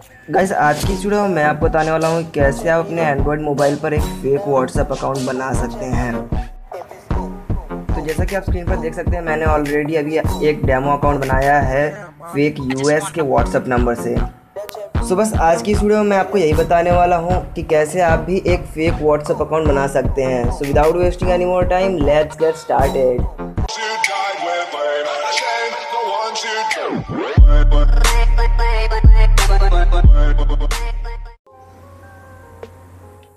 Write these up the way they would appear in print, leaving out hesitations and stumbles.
Guys आज की video में मैं आपको बताने वाला हूँ कैसे आप अपने एंड्रॉयड मोबाइल पर एक फेक व्हाट्सएप अकाउंट बना सकते हैं। तो जैसा कि आप स्क्रीन पर देख सकते हैं, मैंने ऑलरेडी अभी एक डेमो अकाउंट बनाया है फेक यूएस के व्हाट्सएप नंबर से। सो बस आज की इस वीडियो में मैं आपको यही बताने वाला हूँ कि कैसे आप भी एक फेक व्हाट्सएप अकाउंट बना सकते हैं। So without wasting any more time, let's get started.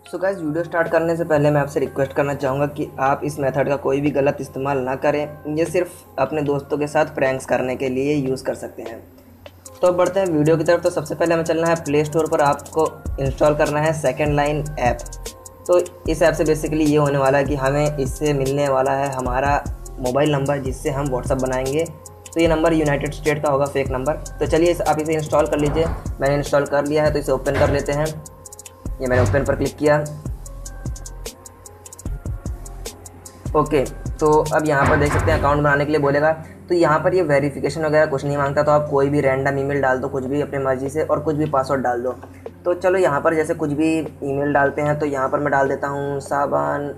So guys, video start करने से पहले मैं आपसे रिक्वेस्ट करना चाहूँगा कि आप इस मेथड का कोई भी गलत इस्तेमाल ना करें। ये सिर्फ अपने दोस्तों के साथ प्रैंक्स करने के लिए यूज़ कर सकते हैं। तो अब बढ़ते हैं वीडियो की तरफ। तो सबसे पहले हमें चलना है प्ले स्टोर पर, आपको इंस्टॉल करना है सेकंड लाइन ऐप। तो इस ऐप से बेसिकली ये होने वाला है कि हमें इससे मिलने वाला है हमारा मोबाइल नंबर जिससे हम व्हाट्सअप बनाएंगे। तो ये नंबर यूनाइटेड स्टेट का होगा, फेक नंबर। तो चलिए आप इसे इंस्टॉल कर लीजिए। मैंने इंस्टॉल कर लिया है, तो इसे ओपन कर लेते हैं। ये मैंने ओपन पर क्लिक किया। ओके, तो अब यहाँ पर देख सकते हैं अकाउंट बनाने के लिए बोलेगा। तो यहाँ पर ये वेरिफिकेशन वगैरह कुछ नहीं मांगता, तो आप कोई भी रैंडम ईमेल डाल दो, कुछ भी अपनी मर्जी से, और कुछ भी पासवर्ड डाल दो। तो चलो यहाँ पर जैसे कुछ भी ईमेल डालते हैं, तो यहाँ पर मैं डाल देता हूँ साबान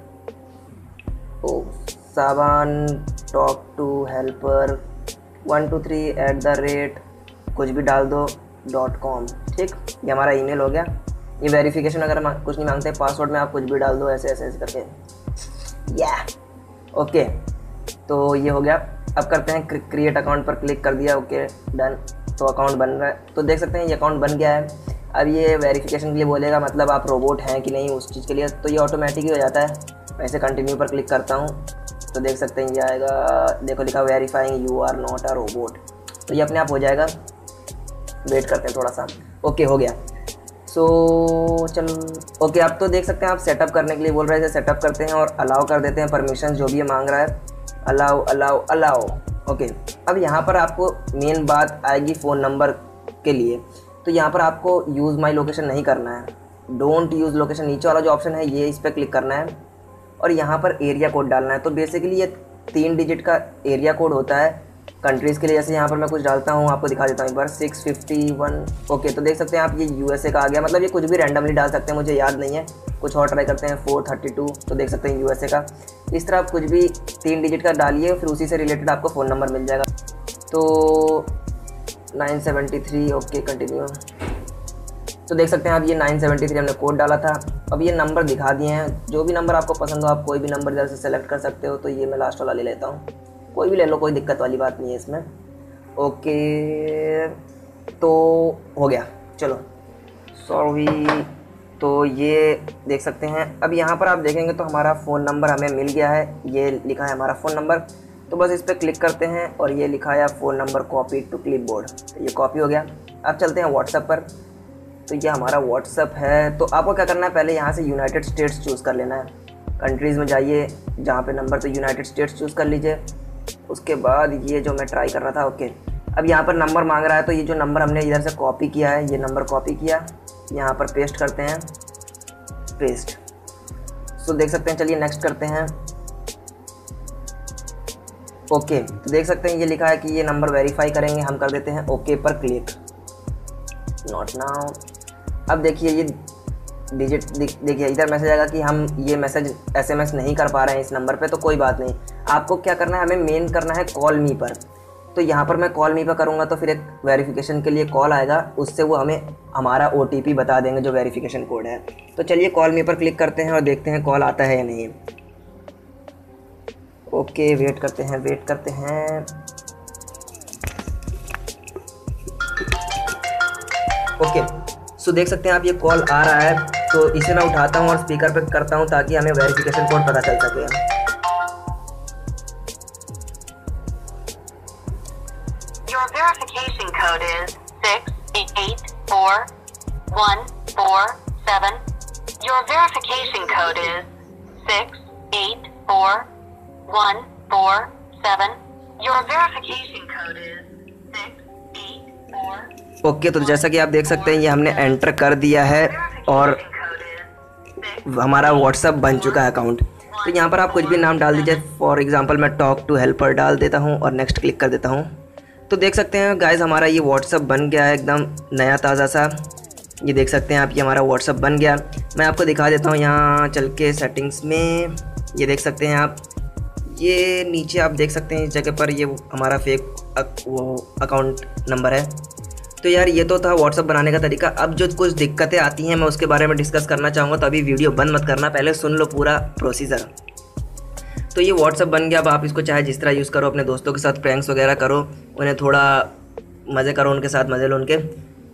टॉक टू हेल्पर 123 कुछ भी डाल दो .com। ठीक, ये हमारा ईमेल हो गया। ये वेरिफिकेशन अगर कुछ नहीं मांगते, पासवर्ड में आप कुछ भी डाल दो ऐसे ऐसे करके। ओके, तो ये हो गया। अब करते हैं क्रिएट अकाउंट पर क्लिक कर दिया। ओके डन, तो अकाउंट बन रहा है। तो देख सकते हैं ये अकाउंट बन गया है। अब ये वेरिफिकेशन के लिए बोलेगा, मतलब आप रोबोट हैं कि नहीं उस चीज़ के लिए। तो ये ऑटोमेटिक ही हो जाता है। वैसे कंटिन्यू पर क्लिक करता हूँ तो देख सकते हैं ये आएगा, देखो लिखा verifying you are not a robot. तो ये अपने आप हो जाएगा। वेट करते हैं थोड़ा सा। ओके, हो गया। सो चलो, ओके, अब तो देख सकते हैं आप सेटअप करने के लिए बोल रहे थे, सेटअप करते हैं और अलाउ कर देते हैं। परमिशन जो भी ये मांग रहा है, अलाउ अलाउ अलाउ। ओके, अब यहाँ पर आपको मेन बात आएगी फ़ोन नंबर के लिए। तो यहाँ पर आपको यूज़ माई लोकेशन नहीं करना है, डोंट यूज़ लोकेशन। नीचे वाला जो ऑप्शन है ये, इस पर क्लिक करना है और यहाँ पर एरिया कोड डालना है। तो बेसिकली ये 3 डिजिट का एरिया कोड होता है कंट्रीज़ के लिए। जैसे यहाँ पर मैं कुछ डालता हूँ, आपको दिखा देता हूँ एक बार, 651। ओके, तो देख सकते हैं आप ये यूएसए का आ गया। मतलब ये कुछ भी रैंडमली डाल सकते हैं, मुझे याद नहीं है। कुछ और ट्राई करते हैं, 432। तो देख सकते हैं यूएसए का। इस तरह आप कुछ भी 3 डिजिट का डालिए, फिर उसी से रिलेटेड आपको फ़ोन नंबर मिल जाएगा। तो 973। Okay, continue. तो देख सकते हैं आप ये 973 हमने कोड डाला था। अब ये नंबर दिखा दिए हैं। जो भी नंबर आपको पसंद हो, आप कोई भी नंबर इधर से सेलेक्ट कर सकते हो। तो ये मैं लास्ट वाला ले लेता हूँ, कोई भी ले लो, कोई दिक्कत वाली बात नहीं है इसमें। ओके, तो हो गया। चलो, सॉरी। तो ये देख सकते हैं। अब यहाँ पर आप देखेंगे तो हमारा फ़ोन नंबर हमें मिल गया है। ये लिखा है हमारा फ़ोन नंबर। तो बस इस पर क्लिक करते हैं और ये लिखा है phone number copy to clipboard. तो ये कॉपी हो गया। अब चलते हैं व्हाट्सएप पर। तो ये हमारा व्हाट्सएप है। तो आपको क्या करना है, पहले यहाँ से यूनाइटेड स्टेट्स चूज़ कर लेना है। कंट्रीज़ में जाइए, जहाँ पे नंबर, तो यूनाइटेड स्टेट्स चूज़ कर लीजिए। उसके बाद ये जो मैं ट्राई कर रहा था, ओके, अब यहाँ पर नंबर मांग रहा है। तो ये जो नंबर हमने इधर से कॉपी किया है, ये नंबर कॉपी किया, यहाँ पर पेस्ट करते हैं, पेस्ट। सो देख सकते हैं। चलिए नेक्स्ट करते हैं। ओके, तो देख सकते हैं ये लिखा है कि ये नंबर वेरीफाई करेंगे, हम कर देते हैं ओके पर क्लिक। Not now. अब देखिए ये डिजिट, देखिए इधर मैसेज आएगा कि हम ये मैसेज SMS नहीं कर पा रहे हैं इस नंबर पे। तो कोई बात नहीं, आपको क्या करना है, हमें मेन करना है कॉल मी पर। तो यहाँ पर मैं कॉल मी पर करूँगा तो फिर एक वेरिफिकेशन के लिए कॉल आएगा, उससे वो हमें हमारा OTP बता देंगे जो वेरिफिकेशन कोड है। तो चलिए कॉल मी पर क्लिक करते हैं और देखते हैं कॉल आता है या नहीं। ओके, वेट करते हैं, वेट करते हैं। ओके, सो देख सकते हैं आप ये कॉल आ रहा है। तो इसे मैं उठाता हूँ और स्पीकर पे करता हूँ ताकि हमें वेरिफिकेशन कोड पता चल सके। Your verification code is 684147. Your verification code is 684147. Your verification code is 684. Okay, तो जैसा कि आप देख सकते हैं ये हमने एंटर कर दिया है और हमारा व्हाट्सअप बन चुका है अकाउंट। तो यहाँ पर आप कुछ भी नाम डाल दीजिए। फॉर एग्जांपल मैं टॉक टू हेल्पर डाल देता हूँ और नेक्स्ट क्लिक कर देता हूँ। तो देख सकते हैं गाइस हमारा ये व्हाट्सअप बन गया है एकदम नया ताज़ा सा। ये देख सकते हैं आप, ये हमारा व्हाट्सअप बन गया। मैं आपको दिखा देता हूँ यहाँ चल के सेटिंग्स में। ये देख सकते हैं आप, ये नीचे आप देख सकते हैं इस जगह पर ये हमारा फेक वो अकाउंट नंबर है। तो यार ये तो था व्हाट्सअप बनाने का तरीका। अब जो कुछ दिक्कतें आती हैं मैं उसके बारे में डिस्कस करना चाहूँगा, तो अभी वीडियो बंद मत करना, पहले सुन लो पूरा प्रोसीजर। तो ये व्हाट्सअप बन गया। अब आप इसको चाहे जिस तरह यूज़ करो, अपने दोस्तों के साथ प्रैंक्स वगैरह करो, उन्हें थोड़ा मज़े करो, उनके साथ मज़े लो उनके।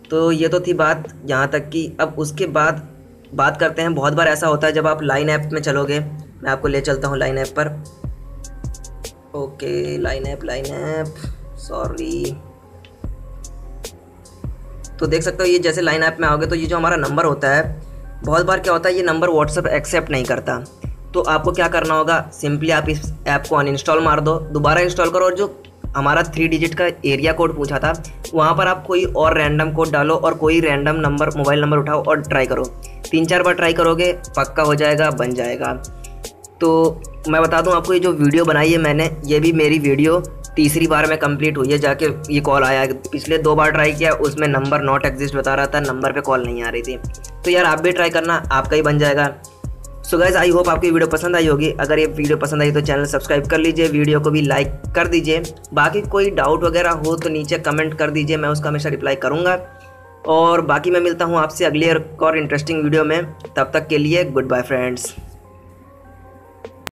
तो ये तो थी बात यहाँ तक की। अब उसके बाद बात करते हैं, बहुत बार ऐसा होता है जब आप लाइन ऐप में चलोगे, मैं आपको ले चलता हूँ लाइन ऐप पर। Okay line app sorry. तो देख सकते हो ये जैसे लाइन ऐप में आओगे तो ये जो हमारा नंबर होता है, बहुत बार क्या होता है ये नंबर व्हाट्सएप एक्सेप्ट नहीं करता। तो आपको क्या करना होगा, सिंपली आप इस ऐप को अनइंस्टॉल मार दो, दोबारा इंस्टॉल करो, और जो हमारा 3 डिजिट का एरिया कोड पूछा था वहाँ पर आप कोई और रैंडम कोड डालो और कोई रैंडम नंबर मोबाइल नंबर उठाओ और ट्राई करो। 3-4 बार ट्राई करोगे पक्का हो जाएगा, बन जाएगा। तो मैं बता दूं आपको, ये जो वीडियो बनाई है मैंने, ये भी मेरी वीडियो तीसरी बार में कंप्लीट हुई है, जाके ये कॉल आया। पिछले 2 बार ट्राई किया, उसमें नंबर नॉट एग्जिस्ट बता रहा था, नंबर पे कॉल नहीं आ रही थी। तो यार आप भी ट्राई करना, आपका ही बन जाएगा। सो गाइस आई होप आपको ये वीडियो पसंद आई होगी। अगर ये वीडियो पसंद आई तो चैनल सब्सक्राइब कर लीजिए, वीडियो को भी लाइक कर दीजिए। बाकी कोई डाउट वगैरह हो तो नीचे कमेंट कर दीजिए, मैं उसका हमेशा रिप्लाई करूँगा। और बाकी मैं मिलता हूँ आपसे अगली और इंटरेस्टिंग वीडियो में। तब तक के लिए गुड बाय फ्रेंड्स।